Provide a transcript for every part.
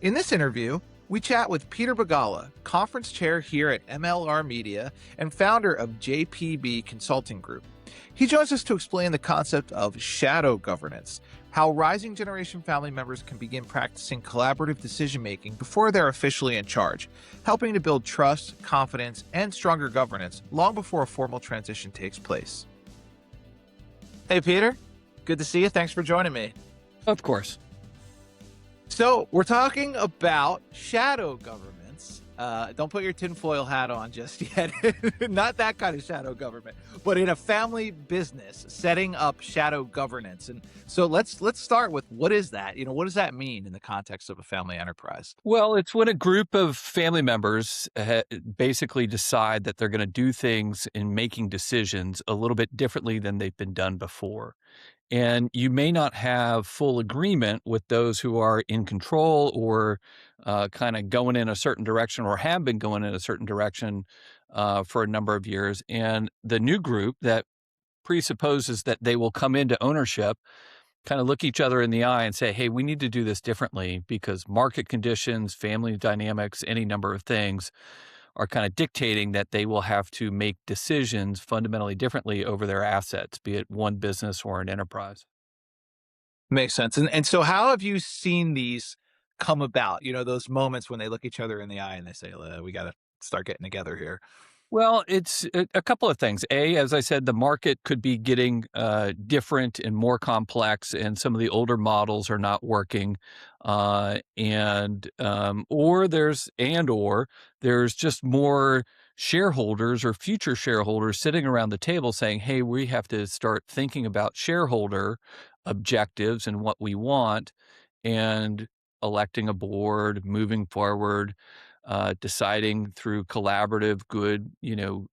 In this interview, we chat with Peter Begalla, conference chair here at MLR Media and founder of JPB Consulting Group. He joins us to explain the concept of shadow governance, how rising generation family members can begin practicing collaborative decision making before they're officially in charge, helping to build trust, confidence, and stronger governance long before a formal transition takes place. Hey, Peter. Good to see you. Thanks for joining me. Of course. So we're talking about shadow governments. Don't put your tinfoil hat on just yet. Not that kind of shadow government, but in a family business, setting up shadow governance. And so let's start with, what is that? What does that mean in the context of a family enterprise? Well, it's when a group of family members basically decide that they're going to do things in making decisions a little bit differently than they've been done before. And you may not have full agreement with those who are in control or kind of going in a certain direction or have been going in a certain direction for a number of years. And the new group that presupposes that they will come into ownership kind of look each other in the eye and say, hey, we need to do this differently because market conditions, family dynamics, any number of things are kind of dictating that they will have to make decisions fundamentally differently over their assets, be it one business or an enterprise. Makes sense. And so how have you seen these come about? Those moments when they look each other in the eye and they say, we got to start getting together here. Well, it's a couple of things. As I said, the market could be getting different and more complex, and some of the older models are not working. Or there's just more shareholders or future shareholders sitting around the table saying, hey, we have to start thinking about shareholder objectives and what we want, and electing a board, moving forward, deciding through collaborative, good,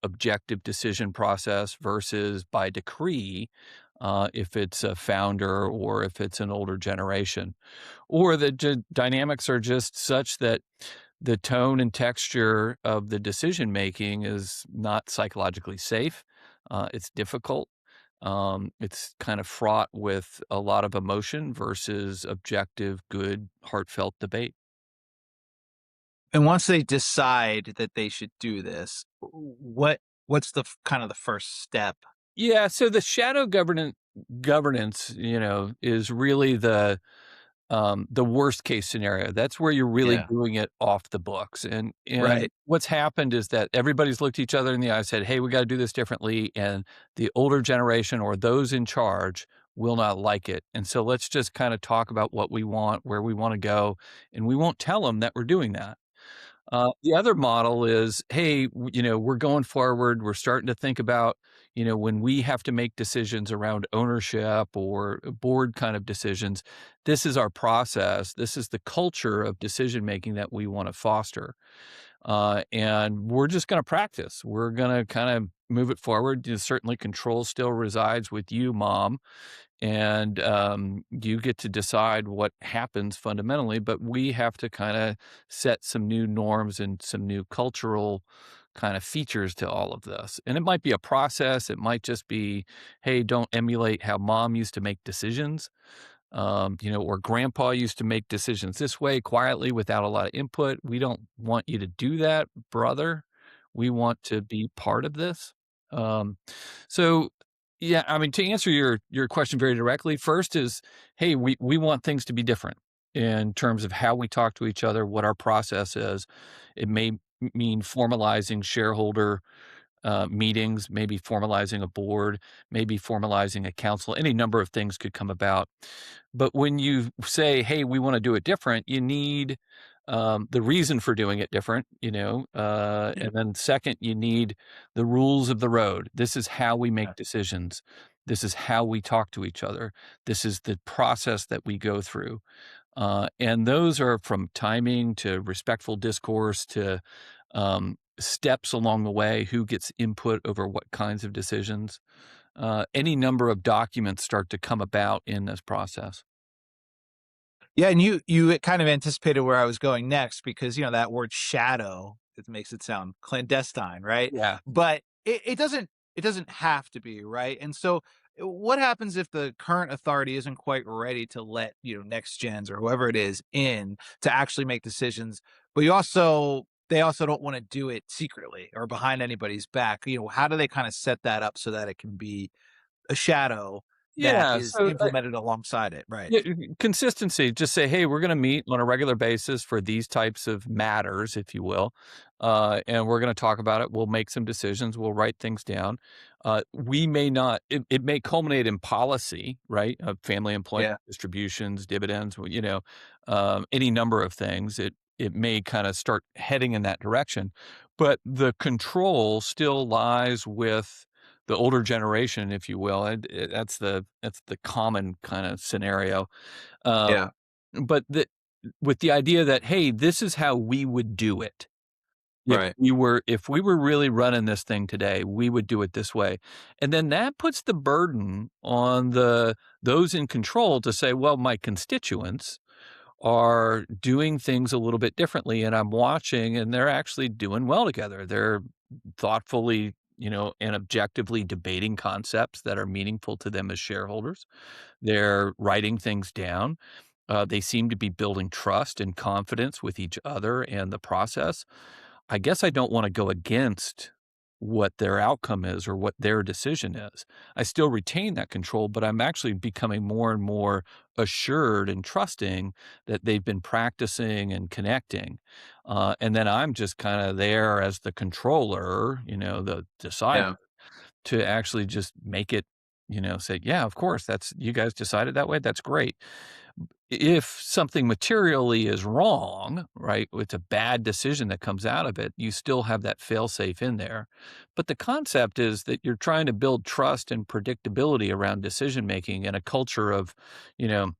objective decision process versus by decree, if it's a founder or if it's an older generation. Or the dynamics are just such that the tone and texture of the decision making is not psychologically safe. It's difficult. It's kind of fraught with a lot of emotion versus objective, good, heartfelt debate. And once they decide that they should do this, what's the kind of the first step? Yeah, so the shadow governance, is really the worst case scenario. That's where you're really Yeah. doing it off the books. And Right. what's happened is that everybody's looked each other in the eye and said, "Hey, we got to do this differently," and the older generation or those in charge will not like it. And so let's just kind of talk about what we want, where we want to go, and we won't tell them that we're doing that. The other model is, hey, we're going forward. We're starting to think about, when we have to make decisions around ownership or board kind of decisions, this is our process. This is the culture of decision making that we want to foster. And we're just going to practice. We're going to kind of move it forward. Certainly control still resides with you, mom, and you get to decide what happens fundamentally, but we have to kind of set some new norms and some new cultural kind of features to all of this. And it might be a process. It might just be, hey, don't emulate how mom used to make decisions, or grandpa used to make decisions this way quietly without a lot of input. We don't want you to do that, brother. We want to be part of this. Um, so yeah, I mean, to answer your question very directly, first is, hey, we want things to be different in terms of how we talk to each other, what our process is. It may mean formalizing shareholder meetings, maybe formalizing a board, maybe formalizing a council. Any number of things could come about. But when you say, hey, we want to do it different, you need the reason for doing it different, Yeah. and then second, you need the rules of the road. This is how we make decisions. This is how we talk to each other. This is the process that we go through. And those are from timing to respectful discourse to steps along the way, who gets input over what kinds of decisions. Any number of documents start to come about in this process. Yeah, and you kind of anticipated where I was going next, because that word shadow, it makes it sound clandestine, right? Yeah. But it doesn't have to be, right? And so what happens if the current authority isn't quite ready to let, next gens or whoever it is in to actually make decisions, but they also don't want to do it secretly or behind anybody's back. How do they kind of set that up so that it can be a shadow that Yeah, is so implemented alongside it, right? yeah, consistency. Just say, hey, we're going to meet on a regular basis for these types of matters, if you will, and we're going to talk about it. We'll make some decisions. We'll write things down. We may not. It may culminate in policy, right? Family employment Yeah, distributions, dividends. Any number of things. It may kind of start heading in that direction, but the control still lies with the older generation, if you will. And that's the common kind of scenario. Uh, yeah, but with the idea that, hey, this is how we would do it. right. If we were really running this thing today, we would do it this way. And then that puts the burden on those in control to say, well, my constituents are doing things a little bit differently, and I'm watching, and they're actually doing well together. They're thoughtfully, and objectively debating concepts that are meaningful to them as shareholders. They're writing things down. They seem to be building trust and confidence with each other and the process. I guess I don't want to go against what their outcome is or what their decision is. I still retain that control, but I'm actually becoming more and more assured and trusting that they've been practicing and connecting. And then I'm just kind of there as the controller, the decider Yeah, to actually just make it, say, yeah, of course, that's you guys decided that way. That's great. If something materially is wrong, right, it's a bad decision that comes out of it, you still have that fail safe in there. But the concept is that you're trying to build trust and predictability around decision making and a culture of,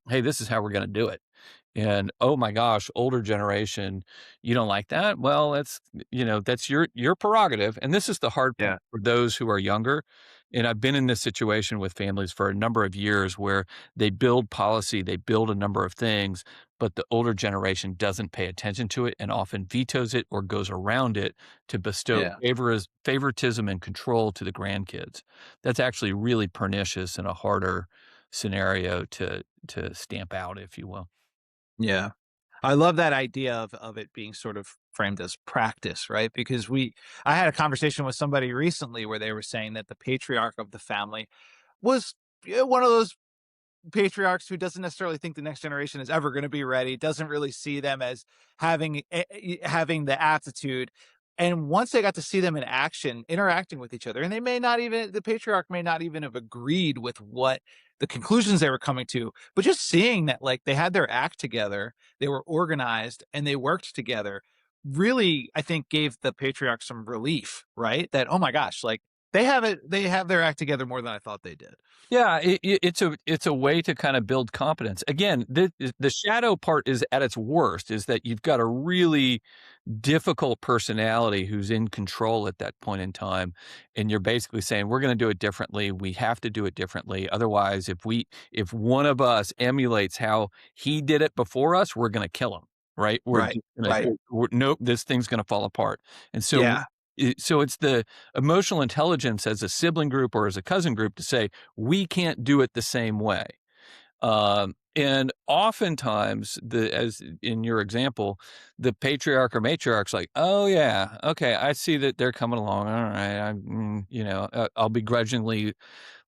hey, this is how we're going to do it. And oh my gosh, older generation, you don't like that? Well, that's your prerogative. And this is the hard part yeah, for those who are younger. And I've been in this situation with families for a number of years where they build policy, they build a number of things, but the older generation doesn't pay attention to it and often vetoes it or goes around it to bestow yeah, favoritism and control to the grandkids. That's actually really pernicious and a harder scenario to stamp out, if you will. yeah. I love that idea of it being sort of framed as practice, right? Because I had a conversation with somebody recently where they were saying that the patriarch of the family was one of those patriarchs who doesn't necessarily think the next generation is ever going to be ready, doesn't really see them as having the aptitude. And once they got to see them in action, interacting with each other, and the patriarch may not even have agreed with what the conclusions they were coming to, but just seeing that like they had their act together, they were organized and they worked together, really, I think gave the patriarch some relief, right? That, oh my gosh, like they have their act together more than I thought they did. Yeah, it's a way to kind of build competence. Again, the shadow part is at its worst, is that you've got a really difficult personality who's in control at that point in time, and you're basically saying, "We're gonna do it differently. We have to do it differently. Otherwise, if one of us emulates how he did it before us, we're gonna kill him." Right? We're Right. just gonna Right. nope, this thing's gonna fall apart. And so Yeah. so it's the emotional intelligence as a sibling group or as a cousin group to say, we can't do it the same way. And oftentimes, as in your example, the patriarch or matriarch's like, oh yeah, okay, I see that they're coming along. All right, I'll begrudgingly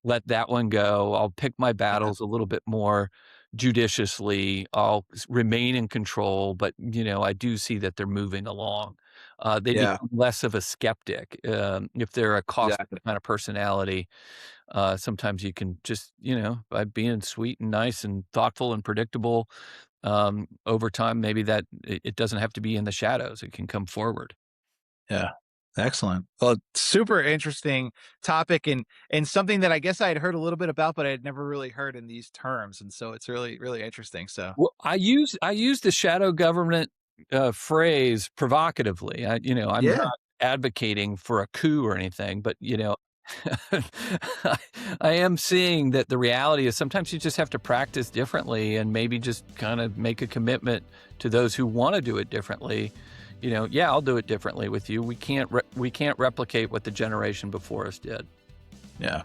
let that one go. I'll pick my Yeah. battles a little bit more judiciously. I'll remain in control, but I do see that they're moving along. They Yeah. become less of a skeptic. If they're a caustic Exactly. kind of personality, sometimes you can just, by being sweet and nice and thoughtful and predictable, over time, maybe that it doesn't have to be in the shadows. It can come forward. Yeah. Excellent. Well, super interesting topic and something that I guess I had heard a little bit about, but I had never really heard in these terms. And so it's really, really interesting. So Well, I use the shadow government phrase provocatively. I'm not yeah. advocating for a coup or anything, but I I am seeing that the reality is sometimes you just have to practice differently and maybe just kind of make a commitment to those who want to do it differently. Yeah, I'll do it differently with you. We can't replicate what the generation before us did. Yeah.